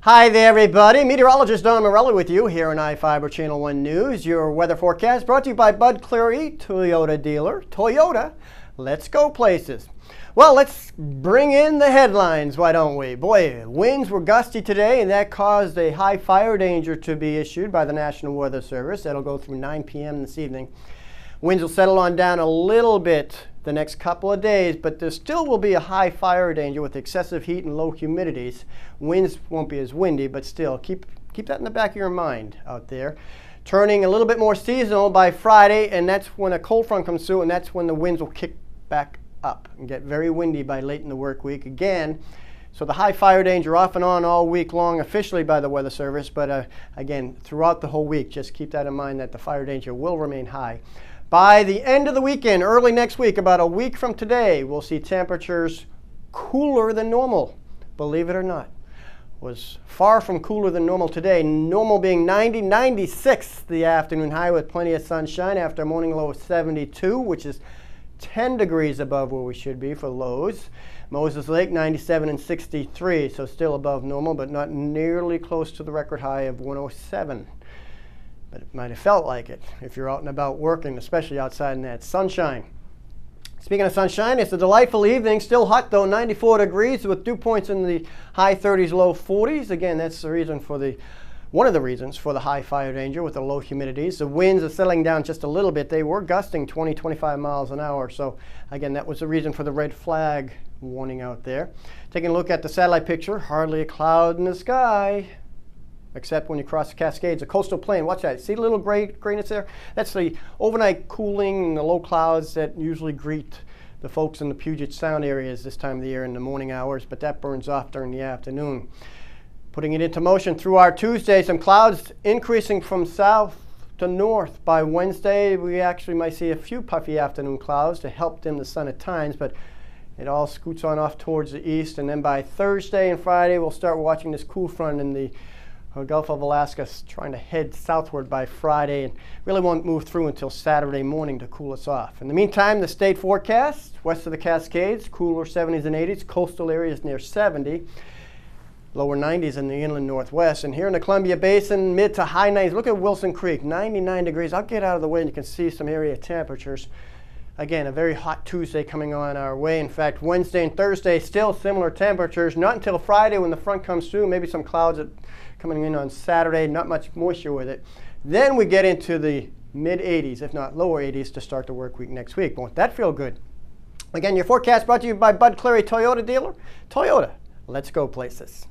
Hi there, everybody. Meteorologist Don Morelli with you here on iFIBER Channel 1 News. Your weather forecast brought to you by Bud Cleary, Toyota dealer. Toyota, let's go places. Well, let's bring in the headlines, why don't we? Boy, winds were gusty today, and that caused a high fire danger to be issued by the National Weather Service. That'll go through 9 p.m. this evening. Winds will settle on down a little bit the next couple of days, but there still will be a high fire danger with excessive heat and low humidities. Winds won't be as windy, but still keep that in the back of your mind out there. Turning a little bit more seasonal by Friday, and that's when a cold front comes through, and that's when the winds will kick back up and get very windy by late in the work week again. So the high fire danger off and on all week long officially by the Weather Service, but again, throughout the whole week, just keep that in mind that the fire danger will remain high. By the end of the weekend, early next week, about a week from today, we'll see temperatures cooler than normal. Believe it or not. Was far from cooler than normal today. Normal being 90, 96 the afternoon high with plenty of sunshine after a morning low of 72, which is 10 degrees above where we should be for lows. Moses Lake 97 and 63, so still above normal, but not nearly close to the record high of 107. But it might have felt like it if you're out and about working, especially outside in that sunshine. Speaking of sunshine, it's a delightful evening. Still hot though, 94 degrees with dew points in the high 30s, low 40s. Again, that's the reason for one of the reasons for the high fire danger with the low humidities. The winds are settling down just a little bit. They were gusting 20, 25 miles an hour. So again, that was the reason for the red flag warning out there. Taking a look at the satellite picture, hardly a cloud in the sky. Except when you cross the Cascades, a coastal plain. Watch that. See the little grayness there? That's the overnight cooling and the low clouds that usually greet the folks in the Puget Sound areas this time of the year in the morning hours, but that burns off during the afternoon. Putting it into motion through our Tuesday, some clouds increasing from south to north. By Wednesday, we actually might see a few puffy afternoon clouds to help dim the sun at times, but it all scoots on off towards the east. And then by Thursday and Friday, we'll start watching this cool front in the Gulf of Alaska trying to head southward by Friday and really won't move through until Saturday morning to cool us off. In the meantime, the state forecast, west of the Cascades, cooler 70s and 80s, coastal areas near 70, lower 90s in the inland northwest. And here in the Columbia Basin, mid to high 90s. Look at Wilson Creek, 99 degrees. I'll get out of the way and you can see some area temperatures. Again, a very hot Tuesday coming on our way. In fact, Wednesday and Thursday, still similar temperatures. Not until Friday when the front comes through. Maybe some clouds coming in on Saturday, not much moisture with it. Then we get into the mid-80s, if not lower 80s, to start the work week next week. Won't that feel good? Again, your forecast brought to you by Bud Cleary, Toyota dealer. Toyota, let's go places.